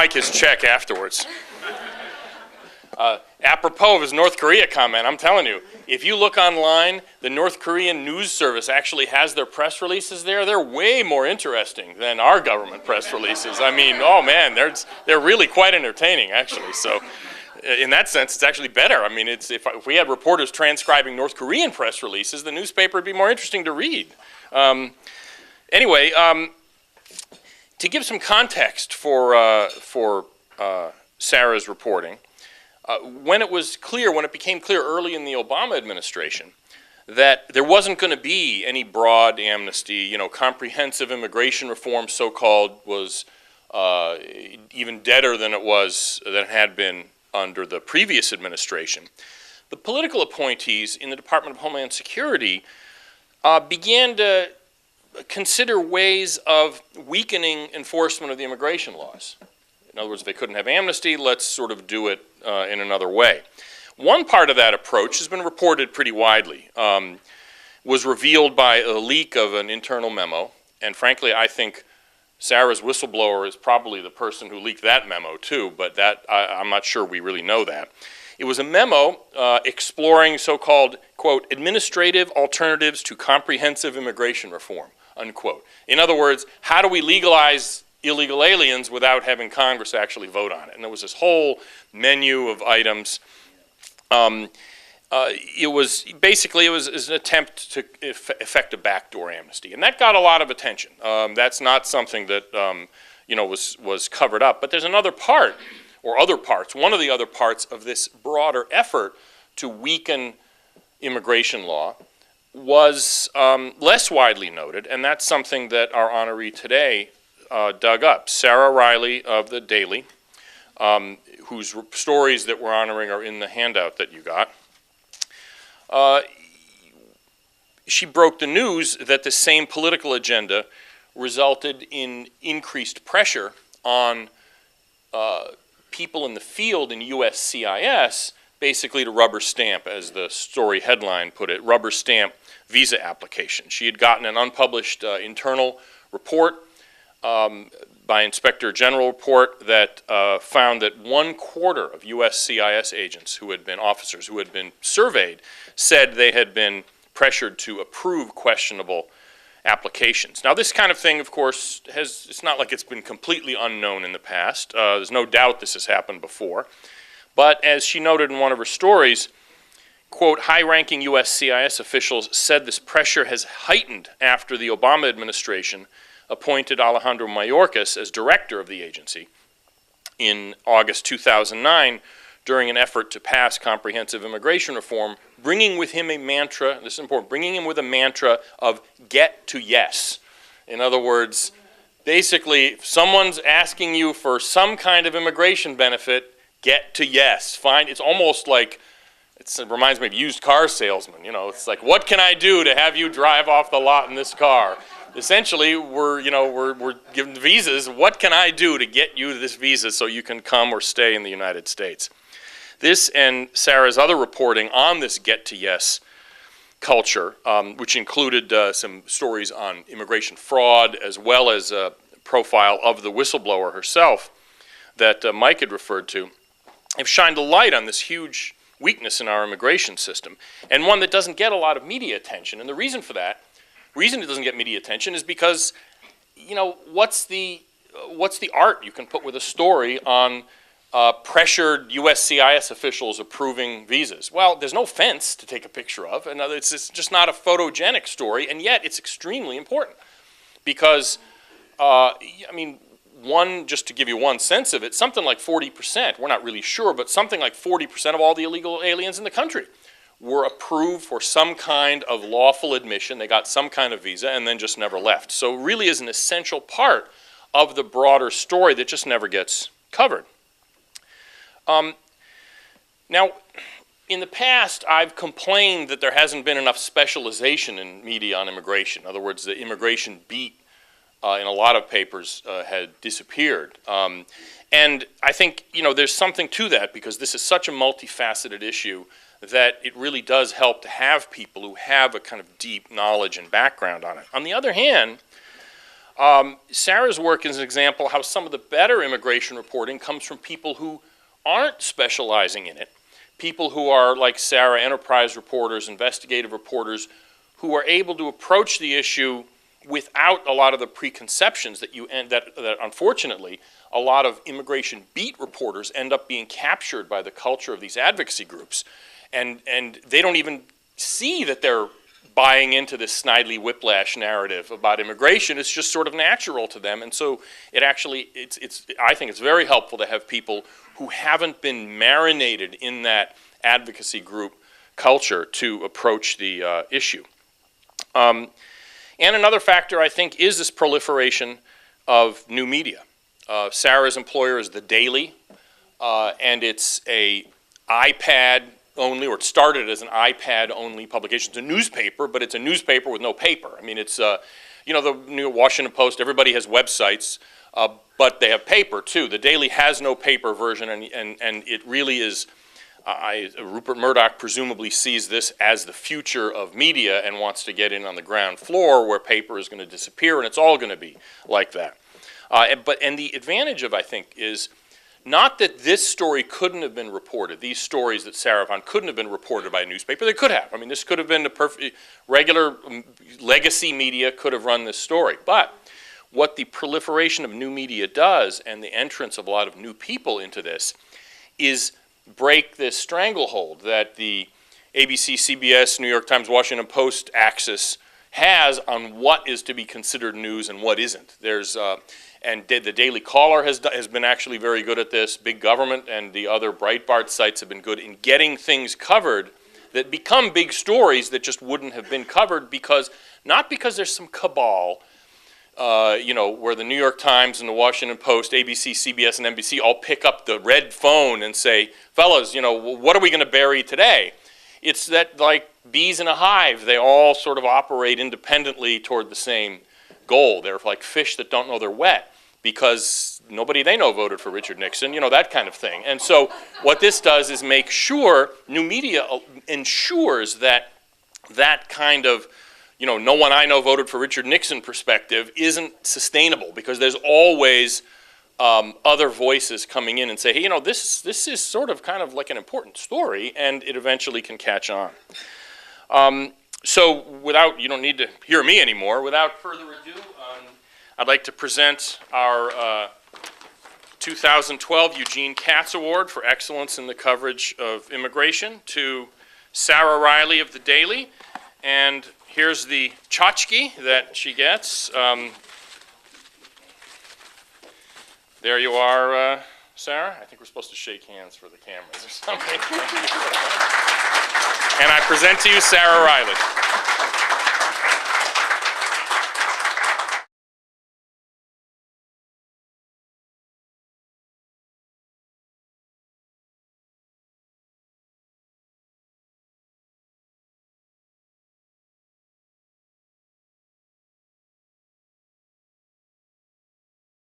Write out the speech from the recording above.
Mike his check afterwards. Apropos of his North Korea comment, I'm telling you, if you look online, the North Korean news service actually has their press releases there. They're way more interesting than our government press releases. I mean, oh man, they're really quite entertaining, actually. So in that sense, it's actually better. I mean, if we had reporters transcribing North Korean press releases, the newspaper would be more interesting to read. Anyway, to give some context for Sara's reporting, when it became clear early in the Obama administration that there wasn't going to be any broad amnesty, comprehensive immigration reform, so-called, was even deader than it had been under the previous administration, the political appointees in the Department of Homeland Security began to consider ways of weakening enforcement of the immigration laws. In other words, if they couldn't have amnesty, let's sort of do it in another way. One part of that approach has been reported pretty widely, was revealed by a leak of an internal memo, and frankly, I think Sara's whistleblower is probably the person who leaked that memo too, but I'm not sure we really know that. It was a memo exploring so-called, quote, administrative alternatives to comprehensive immigration reform, unquote. In other words, how do we legalize illegal aliens without having Congress actually vote on it? And there was this whole menu of items. It was an attempt to effect a backdoor amnesty, and that got a lot of attention. That's not something that was covered up. But there's another part, or other parts. One of the other parts of this broader effort to weaken immigration law was less widely noted, and that's something that our honoree today dug up. Sara Ryley of the Daily, whose stories that we're honoring are in the handout that you got. She broke the news that the same political agenda resulted in increased pressure on people in the field in USCIS, basically to rubber stamp, as the story headline put it, rubber stamp visa application. She had gotten an unpublished internal report by Inspector General report that found that 1/4 of USCIS agents officers who had been surveyed said they had been pressured to approve questionable applications. Now this kind of thing, of course, it's not like it's been completely unknown in the past. There's no doubt this has happened before. But as she noted in one of her stories, quote, high-ranking USCIS officials said this pressure has heightened after the Obama administration appointed Alejandro Mayorkas as director of the agency in August 2009 during an effort to pass comprehensive immigration reform, bringing with him a mantra, this is important, bringing him with a mantra of get to yes. In other words, basically, if someone's asking you for some kind of immigration benefit, get to yes. It's almost like, it reminds me of used car salesman. It's like, what can I do to have you drive off the lot in this car? Essentially, we're given visas. What can I do to get you this visa so you can come or stay in the United States? This and Sara's other reporting on this get to yes culture, which included some stories on immigration fraud, as well as a profile of the whistleblower herself that Mike had referred to, have shined a light on this huge weakness in our immigration system, and one that doesn't get a lot of media attention. And the reason for that, it doesn't get media attention, is because, what's the art you can put with a story on pressured USCIS officials approving visas? Well, there's no fence to take a picture of, and it's just not a photogenic story, and yet it's extremely important because, just to give you one sense of it, something like 40%, we're not really sure, but something like 40% of all the illegal aliens in the country were approved for some kind of lawful admission. They got some kind of visa and then just never left. So it really is an essential part of the broader story that just never gets covered. Now, in the past, I've complained that there hasn't been enough specialization in media on immigration. In other words, the immigration beat in a lot of papers had disappeared. And I think, there's something to that because this is such a multifaceted issue that it really does help to have people who have a kind of deep knowledge and background on it. On the other hand, Sara's work is an example how some of the better immigration reporting comes from people who aren't specializing in it. People who are, like Sara, enterprise reporters, investigative reporters, who are able to approach the issue without a lot of the preconceptions that unfortunately a lot of immigration beat reporters end up being captured by the culture of these advocacy groups, and they don't even see that they're buying into this Snidely Whiplash narrative about immigration. It's just sort of natural to them, and so I think it's very helpful to have people who haven't been marinated in that advocacy group culture to approach the issue. And another factor, I think, is this proliferation of new media. Sara's employer is The Daily, and it's a iPad only, or it started as an iPad-only publication. It's a newspaper, but it's a newspaper with no paper. I mean, it's, the New Washington Post, everybody has websites, but they have paper, too. The Daily has no paper version, and it really is, Rupert Murdoch presumably sees this as the future of media and wants to get in on the ground floor where paper is going to disappear, and it's all going to be like that. And the advantage of, I think, is not that this story couldn't have been reported. These stories that Sara found couldn't have been reported by a newspaper. They could have. I mean, this could have been regular legacy media could have run this story. But what the proliferation of new media does, and the entrance of a lot of new people into this, is break this stranglehold that the ABC, CBS, New York Times, Washington Post axis has on what is to be considered news and what isn't. And the Daily Caller has been actually very good at this. Big Government and the other Breitbart sites have been good in getting things covered that become big stories that just wouldn't have been covered not because there's some cabal, where the New York Times and the Washington Post, ABC, CBS, and NBC all pick up the red phone and say, fellas, what are we going to bury today? It's that, like bees in a hive, they all sort of operate independently toward the same goal. They're like fish that don't know they're wet because nobody they know voted for Richard Nixon, that kind of thing. And so what this does is make sure, new media ensures that that kind of, no one I know voted for Richard Nixon perspective isn't sustainable, because there's always other voices coming in and say, hey, this is sort of kind of like an important story, and it eventually can catch on. So you don't need to hear me anymore. Without further ado, I'd like to present our 2012 Eugene Katz Award for Excellence in the Coverage of Immigration to Sara Ryley of The Daily. And here's the tchotchke that she gets. There you are, Sara. I think we're supposed to shake hands for the cameras or something. And I present to you Sara Ryley.